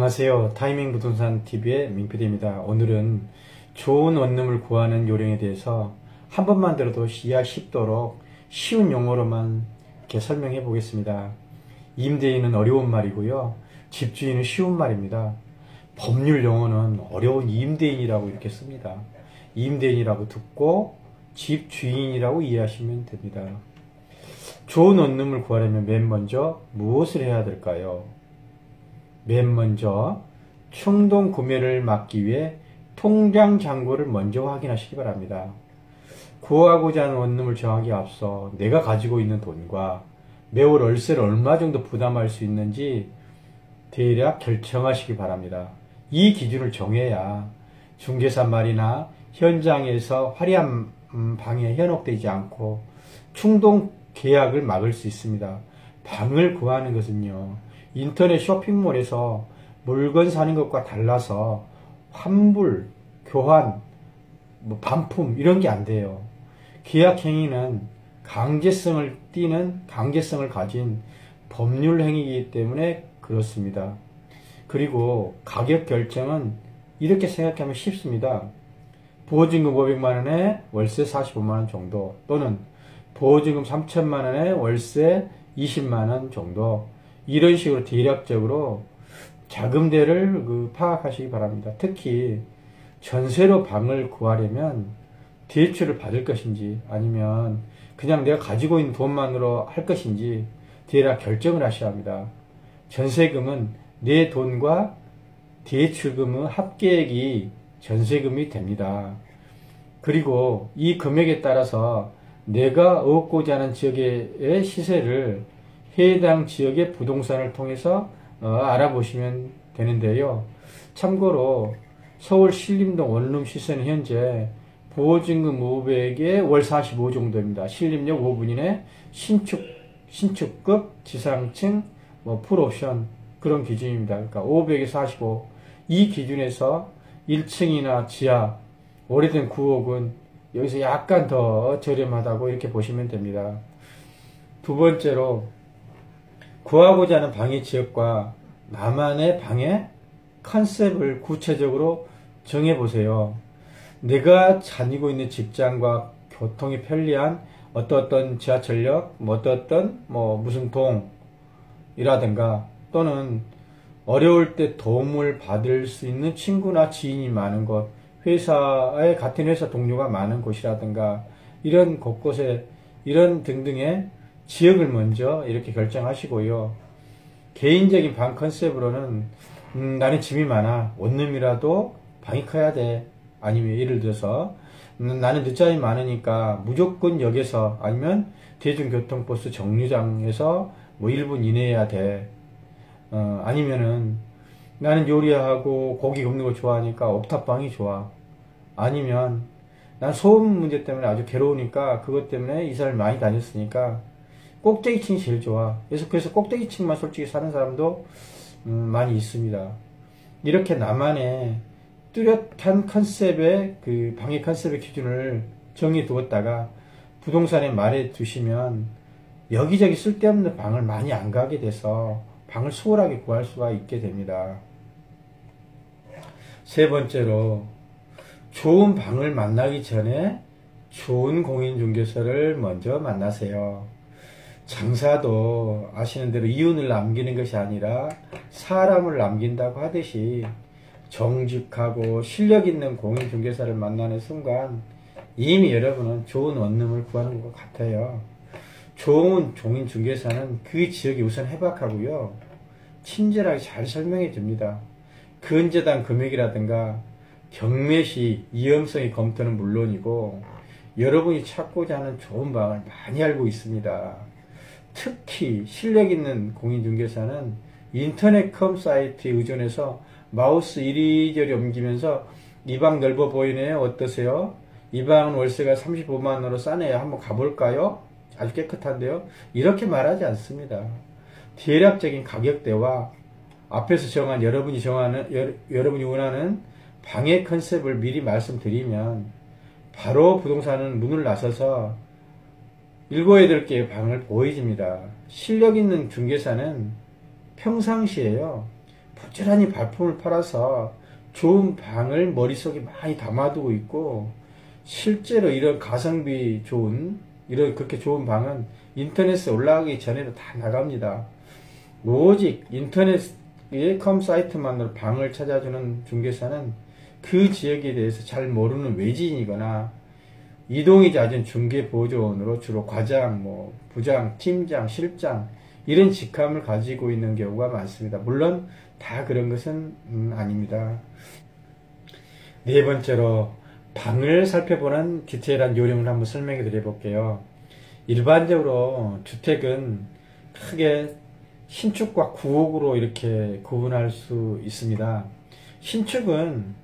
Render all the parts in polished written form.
안녕하세요. 타이밍 부동산 TV의 민PD입니다. 오늘은 좋은 원룸을 구하는 요령에 대해서 한 번만 들어도 이해하기 쉽도록 쉬운 용어로만 이렇게 설명해 보겠습니다. 임대인은 어려운 말이고요. 집주인은 쉬운 말입니다. 법률 용어는 어려운 임대인이라고 이렇게 씁니다. 임대인이라고 듣고 집주인이라고 이해하시면 됩니다. 좋은 원룸을 구하려면 맨 먼저 무엇을 해야 될까요? 맨 먼저 충동 구매를 막기 위해 통장 잔고를 먼저 확인하시기 바랍니다. 구하고자 하는 원룸을 정하기에 앞서 내가 가지고 있는 돈과 매월 월세를 얼마 정도 부담할 수 있는지 대략 결정하시기 바랍니다. 이 기준을 정해야 중개사 말이나 현장에서 화려한 방에 현혹되지 않고 충동 계약을 막을 수 있습니다. 방을 구하는 것은요, 인터넷 쇼핑몰에서 물건 사는 것과 달라서 환불, 교환, 반품 이런 게 안 돼요. 계약 행위는 강제성을 가진 법률 행위이기 때문에 그렇습니다. 그리고 가격 결정은 이렇게 생각하면 쉽습니다. 보증금 500만원에 월세 45만원 정도, 또는 보증금 3천만원에 월세 20만원 정도, 이런 식으로 대략적으로 자금대를 파악하시기 바랍니다. 특히 전세로 방을 구하려면 대출을 받을 것인지 아니면 그냥 내가 가지고 있는 돈만으로 할 것인지 대략 결정을 하셔야 합니다. 전세금은 내 돈과 대출금의 합계액이 전세금이 됩니다. 그리고 이 금액에 따라서 내가 얻고자 하는 지역의 시세를 해당 지역의 부동산을 통해서 알아보시면 되는데요. 참고로 서울 신림동 원룸 시세는 현재 보증금 500에 월 45 정도입니다. 신림역 5분 이내 신축급 지상층 풀옵션 그런 기준입니다. 그러니까 500에 45, 이 기준에서 1층이나 지하 오래된 구옥은 여기서 약간 더 저렴하다고 이렇게 보시면 됩니다. 두 번째로, 구하고자 하는 방의 지역과 나만의 방의 컨셉을 구체적으로 정해보세요. 내가 다니고 있는 직장과 교통이 편리한 어떤 지하철역, 무슨 동이라든가, 또는 어려울 때 도움을 받을 수 있는 친구나 지인이 많은 곳, 같은 회사 동료가 많은 곳이라든가, 이런 곳곳에, 이런 등등의 지역을 먼저 이렇게 결정하시고요. 개인적인 방 컨셉으로는 나는 짐이 많아, 원룸이라도 방이 커야 돼. 아니면 예를 들어서 나는 늦잠이 많으니까 무조건 역에서 아니면 대중교통버스 정류장에서 1분 이내여야 돼. 아니면은 나는 요리하고 고기 굽는 거 좋아하니까 옥탑방이 좋아. 아니면 난 소음 문제 때문에 아주 괴로우니까 그것 때문에 이사를 많이 다녔으니까 꼭대기층이 제일 좋아. 그래서 꼭대기층만 솔직히 사는 사람도 많이 있습니다. 이렇게 나만의 뚜렷한 컨셉의 방의 컨셉의 기준을 정해 두었다가 부동산에 말해 두시면 여기저기 쓸데없는 방을 많이 안 가게 돼서 방을 수월하게 구할 수가 있게 됩니다. 세 번째로, 좋은 방을 만나기 전에 좋은 공인중개사를 먼저 만나세요. 장사도 아시는 대로 이윤을 남기는 것이 아니라 사람을 남긴다고 하듯이 정직하고 실력 있는 공인중개사를 만나는 순간 이미 여러분은 좋은 원룸을 구하는 것 같아요. 좋은 공인중개사는 그 지역이 우선 해박하고요, 친절하게 잘 설명해 줍니다. 근저당 금액이라든가 경매시 위험성의 검토는 물론이고 여러분이 찾고자 하는 좋은 방을 많이 알고 있습니다. 특히 실력 있는 공인중개사는 인터넷 컴 사이트에 의존해서 마우스 이리저리 옮기면서 이 방 넓어 보이네요, 어떠세요? 이 방은 월세가 35만원으로 싸네요, 한번 가볼까요? 아주 깨끗한데요? 이렇게 말하지 않습니다. 대략적인 가격대와 앞에서 정한 여러분이 원하는 방의 컨셉을 미리 말씀드리면 바로 부동산은 문을 나서서 읽어야 될 게 방을 보여줍니다. 실력 있는 중개사는 평상시에요, 부지런히 발품을 팔아서 좋은 방을 머릿속에 많이 담아두고 있고, 실제로 이런 가성비 좋은, 이런 그렇게 좋은 방은 인터넷에 올라가기 전에도 다 나갑니다. 오직 인터넷의 컴사이트만으로 방을 찾아주는 중개사는 그 지역에 대해서 잘 모르는 외지인이거나 이동이 잦은 중개보조원으로 주로 과장, 부장, 팀장, 실장 이런 직함을 가지고 있는 경우가 많습니다. 물론 다 그런 것은 아닙니다. 네 번째로 방을 살펴보는 디테일한 요령을 한번 설명해 드려 볼게요. 일반적으로 주택은 크게 신축과 구옥으로 이렇게 구분할 수 있습니다. 신축은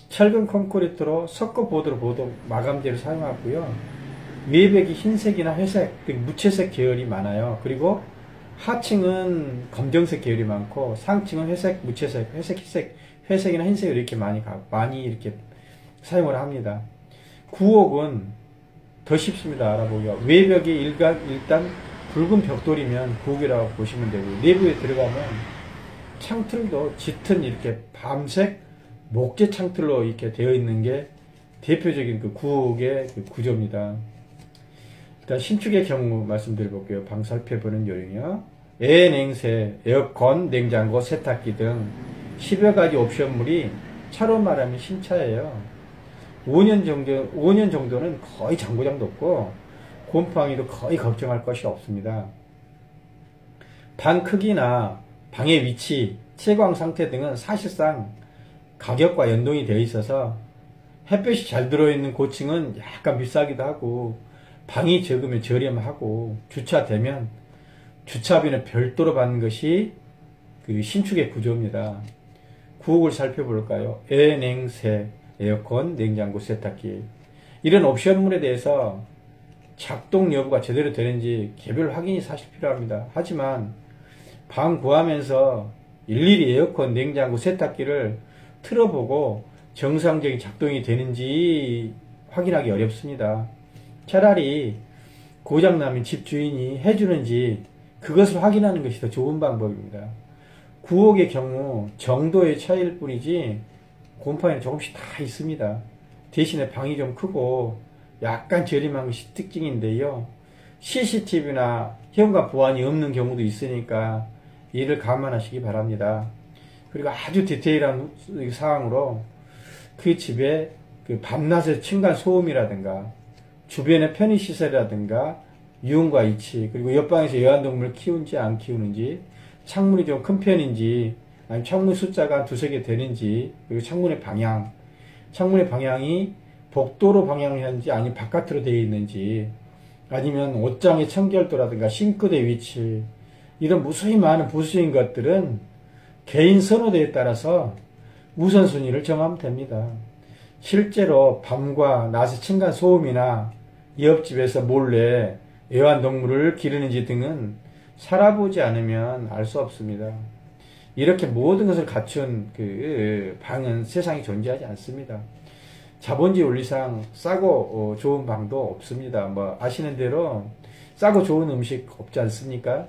철근 콘크리트로 석고보드로 모두 마감재를 사용하고요. 외벽이 흰색이나 회색, 무채색 계열이 많아요. 그리고 하층은 검정색 계열이 많고 상층은 회색, 무채색, 회색이나 흰색을 이렇게 많이 이렇게 사용을 합니다. 구옥은 더 쉽습니다. 알아보기가. 외벽이 일단 붉은 벽돌이면 구옥이라고 보시면 되고, 내부에 들어가면 창틀도 짙은 이렇게 밤색 목재 창틀로 이렇게 되어 있는 게 대표적인 그 구옥의 그 구조입니다. 일단 신축의 경우 말씀드려 볼게요. 방 살펴보는 요령이요. 냉세, 에어컨, 냉장고, 세탁기 등 10여 가지 옵션물이 차로 말하면 신차예요. 5년 정도는 거의 장고장도 없고 곰팡이도 거의 걱정할 것이 없습니다. 방 크기나 방의 위치, 채광 상태 등은 사실상 가격과 연동이 되어 있어서 햇볕이 잘 들어있는 고층은 약간 비싸기도 하고, 방이 적으면 저렴하고, 주차되면 주차비는 별도로 받는 것이 그 신축의 구조입니다. 구옥을 살펴볼까요? 냉세, 에어컨, 냉장고, 세탁기 이런 옵션물에 대해서 작동 여부가 제대로 되는지 개별 확인이 사실 필요합니다. 하지만 방 구하면서 일일이 에어컨, 냉장고, 세탁기를 틀어보고 정상적인 작동이 되는지 확인하기 어렵습니다. 차라리 고장나면 집주인이 해주는지 그것을 확인하는 것이 더 좋은 방법입니다. 구옥의 경우 정도의 차이일 뿐이지 곰팡이는 조금씩 다 있습니다. 대신에 방이 좀 크고 약간 저렴한 것이 특징인데요. CCTV나 현관 보안이 없는 경우도 있으니까 이를 감안하시기 바랍니다. 그리고 아주 디테일한 사항으로 그 집에 그 밤낮의 층간 소음이라든가 주변의 편의시설이라든가 유흥과 위치, 그리고 옆방에서 애완동물을 키우는지 안 키우는지, 창문이 좀 큰 편인지 아니면 창문 숫자가 두세 개 되는지, 그리고 창문의 방향이 복도로 방향을 하는지 아니면 바깥으로 되어 있는지, 아니면 옷장의 청결도라든가 싱크대 위치, 이런 무수히 많은 부수적인 것들은 개인 선호도에 따라서 우선순위를 정하면 됩니다. 실제로 밤과 낮의 층간 소음이나 옆집에서 몰래 애완동물을 기르는지 등은 살아보지 않으면 알 수 없습니다. 이렇게 모든 것을 갖춘 그 방은 세상에 존재하지 않습니다. 자본주의 원리상 싸고 좋은 방도 없습니다. 아시는 대로 싸고 좋은 음식 없지 않습니까?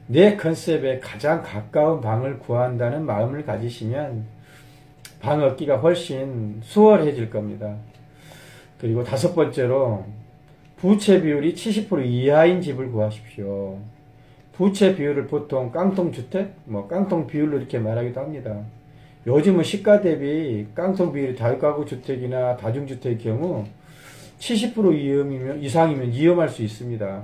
내 컨셉에 가장 가까운 방을 구한다는 마음을 가지시면 방 얻기가 훨씬 수월해질 겁니다. 그리고 다섯 번째로 부채 비율이 70% 이하인 집을 구하십시오. 부채 비율을 보통 깡통주택, 깡통 비율로 이렇게 말하기도 합니다. 요즘은 시가 대비 깡통 비율이 다가구 주택이나 다중주택의 경우 70% 이상이면 위험할 수 있습니다.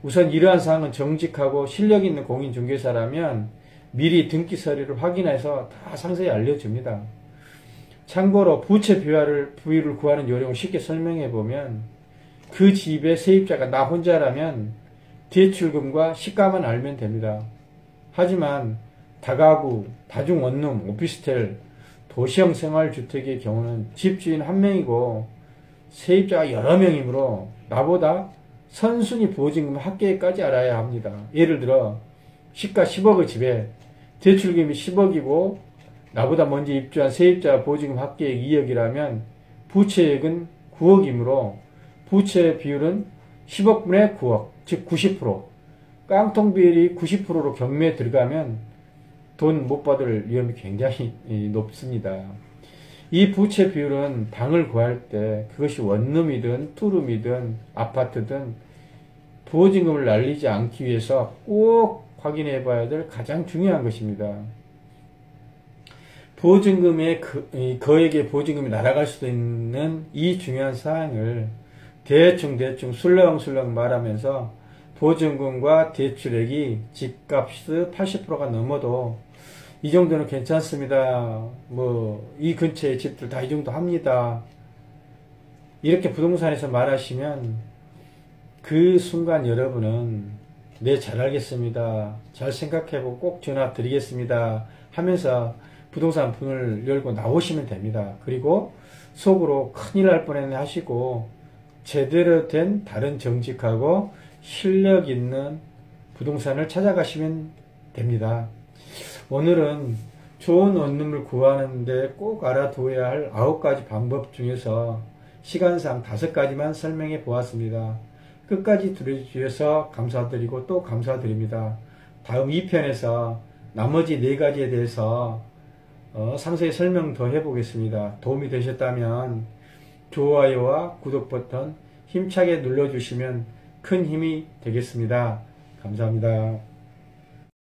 우선 이러한 사항은 정직하고 실력 있는 공인중개사라면 미리 등기 서류를 확인해서 다 상세히 알려줍니다. 참고로 부채 비율을 구하는 요령을 쉽게 설명해 보면, 그 집의 세입자가 나 혼자라면 대출금과 시가만 알면 됩니다. 하지만 다가구, 다중원룸, 오피스텔, 도시형 생활주택의 경우는 집주인 한 명이고 세입자가 여러 명이므로 나보다 선순위 보증금 합계까지 알아야 합니다. 예를 들어 시가 10억의 집에 대출금이 10억이고 나보다 먼저 입주한 세입자 보증금 합계액 2억이라면 부채액은 9억이므로 부채 비율은 10억분의 9억, 즉 90%. 깡통 비율이 90%로 경매에 들어가면 돈 못 받을 위험이 굉장히 높습니다. 이 부채 비율은 방을 구할 때 그것이 원룸이든 투룸이든 아파트든 보증금을 날리지 않기 위해서 꼭 확인해 봐야 될 가장 중요한 것입니다. 보증금의 거액의 보증금이 날아갈 수도 있는 이 중요한 사항을 대충 술렁술렁 말하면서 보증금과 대출액이 집값의 80%가 넘어도 이 정도는 괜찮습니다. 이 근처에 집들 다 이 정도 합니다. 이렇게 부동산에서 말하시면 그 순간 여러분은 네, 잘 알겠습니다. 잘 생각해보고 꼭 전화 드리겠습니다. 하면서 부동산 문을 열고 나오시면 됩니다. 그리고 속으로 큰일 날 뻔했네 하시고 제대로 된 다른 정직하고 실력 있는 부동산을 찾아가시면 됩니다. 오늘은 좋은 원룸을 구하는데 꼭 알아두어야 할 9가지 방법 중에서 시간상 5가지만 설명해 보았습니다. 끝까지 들어주셔서 감사드리고 또 감사드립니다. 다음 2편에서 나머지 4가지에 대해서 상세히 설명 더 해보겠습니다. 도움이 되셨다면 좋아요와 구독 버튼 힘차게 눌러주시면 큰 힘이 되겠습니다. 감사합니다.